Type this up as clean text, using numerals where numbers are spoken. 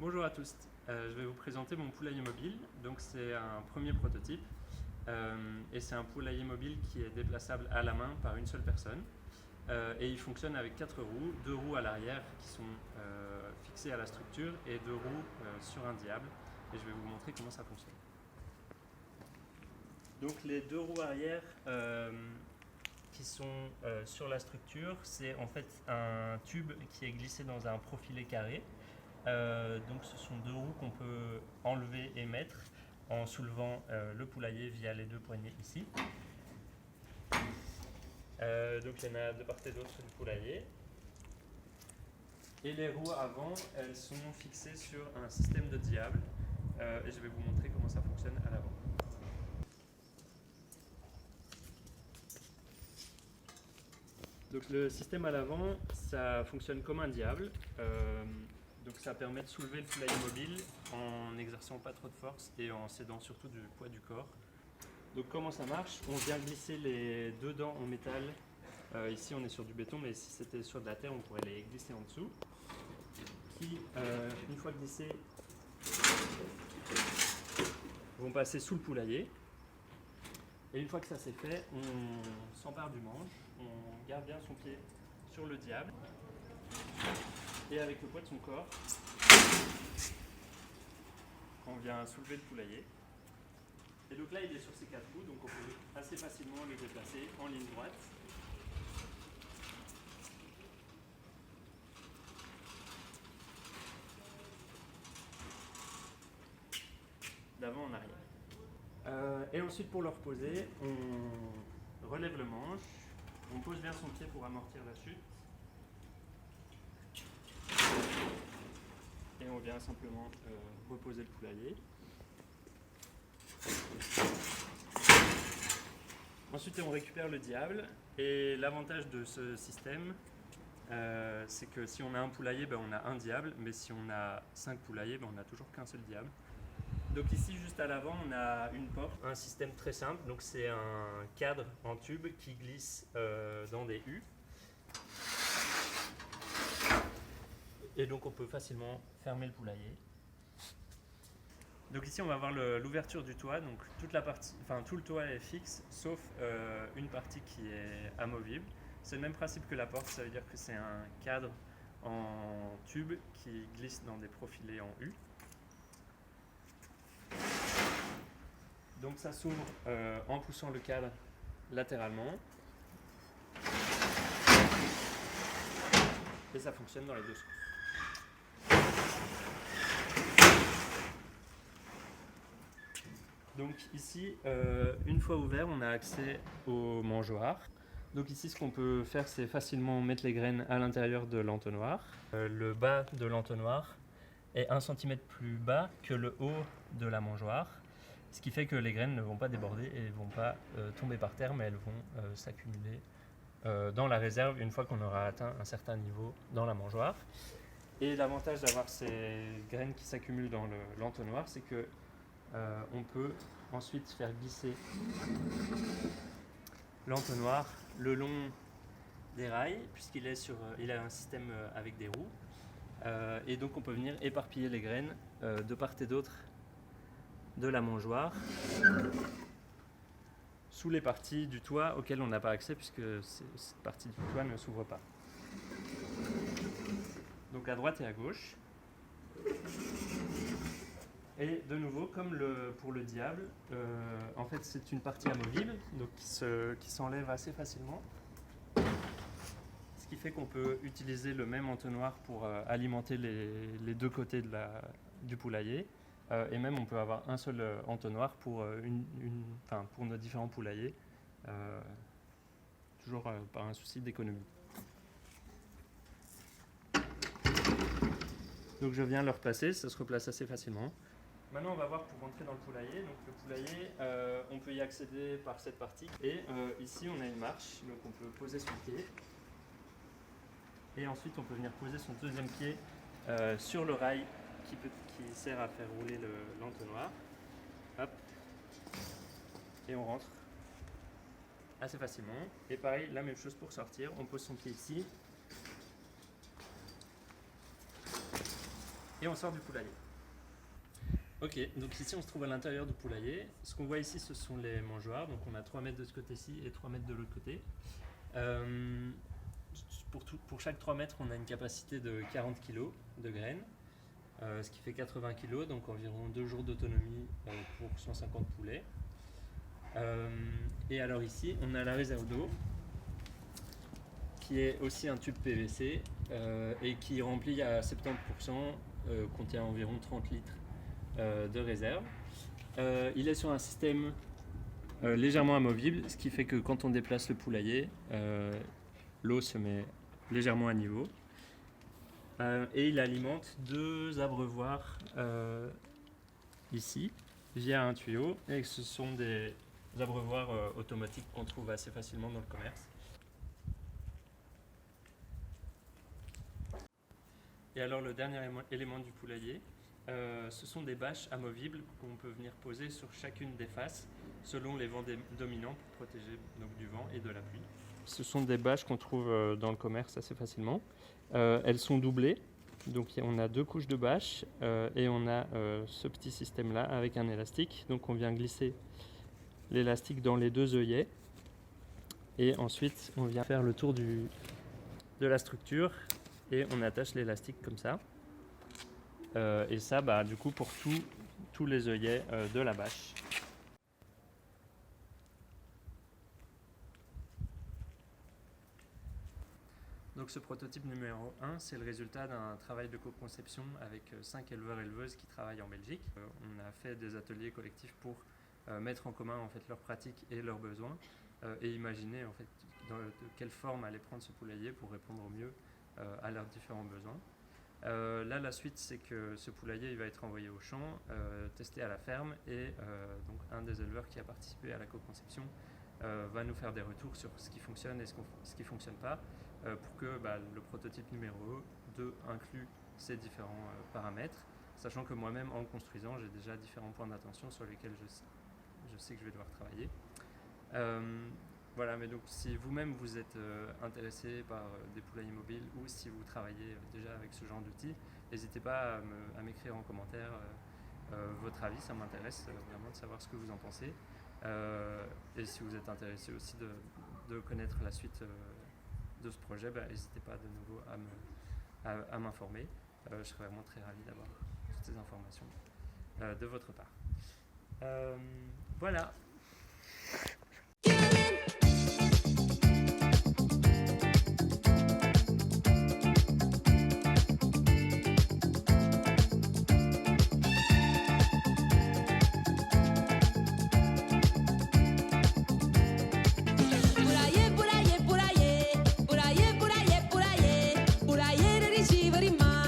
Bonjour à tous, je vais vous présenter mon poulailler mobile. Donc c'est un premier prototype et c'est un poulailler mobile qui est déplaçable à la main par une seule personne et il fonctionne avec 4 roues, 2 roues à l'arrière qui sont fixées à la structure et 2 roues sur un diable, et je vais vous montrer comment ça fonctionne. Donc les 2 roues arrière qui sont sur la structure, c'est en fait un tube qui est glissé dans un profilé carré. Donc ce sont 2 roues qu'on peut enlever et mettre en soulevant le poulailler via les 2 poignées ici. Donc il y en a de part et d'autre du poulailler. Et les roues avant, elles sont fixées sur un système de diable et je vais vous montrer comment ça fonctionne à l'avant. Donc le système à l'avant, ça fonctionne comme un diable. Donc ça permet de soulever le poulailler mobile en n'exerçant pas trop de force et en cédant surtout du poids du corps. Donc comment ça marche? On vient glisser les 2 dents en métal. Ici on est sur du béton, mais si c'était sur de la terre on pourrait les glisser en dessous. Qui, une fois glissés, vont passer sous le poulailler. Et une fois que ça c'est fait, on s'empare du manche, on garde bien son pied sur le diable. Et avec le poids de son corps, on vient soulever le poulailler. Et donc là, il est sur ses 4 roues, donc on peut assez facilement le déplacer en ligne droite. D'avant en arrière. Et ensuite, pour le reposer, on relève le manche, on pose bien son pied pour amortir la chute. Et on vient simplement reposer le poulailler. Ensuite, on récupère le diable. Et l'avantage de ce système, c'est que si on a un poulailler, on a un diable. Mais si on a 5 poulaillers, on n'a toujours qu'un seul diable. Donc ici, juste à l'avant, on a une porte. Un système très simple. Donc c'est un cadre en tube qui glisse dans des U. Et donc on peut facilement fermer le poulailler. Donc ici on va voir l'ouverture du toit, donc toute la partie, tout le toit est fixe sauf une partie qui est amovible. C'est le même principe que la porte, ça veut dire que c'est un cadre en tube qui glisse dans des profilés en U. Donc ça s'ouvre en poussant le cadre latéralement. Et ça fonctionne dans les deux sens. Donc ici, une fois ouvert, on a accès au mangeoire. Donc ici, ce qu'on peut faire, c'est facilement mettre les graines à l'intérieur de l'entonnoir. Le bas de l'entonnoir est 1 cm plus bas que le haut de la mangeoire, ce qui fait que les graines ne vont pas déborder et ne vont pas tomber par terre, mais elles vont s'accumuler dans la réserve une fois qu'on aura atteint un certain niveau dans la mangeoire. Et l'avantage d'avoir ces graines qui s'accumulent dans l'entonnoir, c'est que on peut ensuite faire glisser l'entonnoir le long des rails, puisqu'il il a un système avec des roues. Et donc on peut venir éparpiller les graines de part et d'autre de la mangeoire, sous les parties du toit auxquelles on n'a pas accès, puisque cette partie du toit ne s'ouvre pas. Donc à droite et à gauche. Et de nouveau, comme pour le diable, en fait c'est une partie amovible, donc qui s'enlève assez facilement. Ce qui fait qu'on peut utiliser le même entonnoir pour alimenter les 2 côtés du poulailler. Et même on peut avoir un seul entonnoir pour nos différents poulaillers, toujours par un souci d'économie. Donc je viens le replacer, ça se replace assez facilement. Maintenant on va voir pour rentrer dans le poulailler. Donc le poulailler, on peut y accéder par cette partie. Et ici on a une marche, donc on peut poser son pied. Et ensuite on peut venir poser son 2e pied sur le rail qui sert à faire rouler l'entonnoir. Hop. Et on rentre assez facilement. Et pareil, la même chose pour sortir. On pose son pied ici. Et on sort du poulailler. Ok, donc ici on se trouve à l'intérieur du poulailler. Ce qu'on voit ici, ce sont les mangeoires. Donc on a 3 mètres de ce côté-ci et 3 mètres de l'autre côté. Pour chaque 3 mètres, on a une capacité de 40 kg de graines, ce qui fait 80 kg, donc environ 2 jours d'autonomie pour 150 poulets. Et alors ici, on a la réserve d'eau, qui est aussi un tube PVC et qui remplit à 70%, contient environ 30 litres de réserve. Il est sur un système légèrement amovible, ce qui fait que quand on déplace le poulailler, l'eau se met légèrement à niveau. Et il alimente 2 abreuvoirs ici, via un tuyau. Et ce sont des abreuvoirs automatiques qu'on trouve assez facilement dans le commerce. Et alors le dernier élément du poulailler, ce sont des bâches amovibles qu'on peut venir poser sur chacune des faces selon les vents dominants pour protéger donc, du vent et de la pluie. Ce sont des bâches qu'on trouve dans le commerce assez facilement. Elles sont doublées, donc on a 2 couches de bâches et on a ce petit système-là avec un élastique. Donc on vient glisser l'élastique dans les 2 œillets et ensuite on vient faire le tour de la structure et on attache l'élastique comme ça. Et ça, du coup, pour tous les œillets de la bâche. Donc ce prototype numéro 1, c'est le résultat d'un travail de co-conception avec 5 éleveurs-éleveuses qui travaillent en Belgique. On a fait des ateliers collectifs pour mettre en commun en fait, leurs pratiques et leurs besoins et imaginer en fait, de quelle forme allait prendre ce poulailler pour répondre au mieux à leurs différents besoins. Là, la suite, c'est que ce poulailler il va être envoyé au champ, testé à la ferme et donc un des éleveurs qui a participé à la co-conception va nous faire des retours sur ce qui fonctionne et ce qui ne fonctionne pas pour que le prototype numéro 2 inclue ces différents paramètres, sachant que moi-même, en le construisant, j'ai déjà différents points d'attention sur lesquels je sais que je vais devoir travailler. Voilà, mais donc si vous-même vous êtes intéressé par des poulaillers mobiles ou si vous travaillez déjà avec ce genre d'outils, n'hésitez pas à m'écrire en commentaire votre avis, ça m'intéresse vraiment de savoir ce que vous en pensez. Et si vous êtes intéressé aussi de connaître la suite de ce projet, n'hésitez pas de nouveau à m'informer. Je serais vraiment très ravi d'avoir toutes ces informations de votre part. Voilà.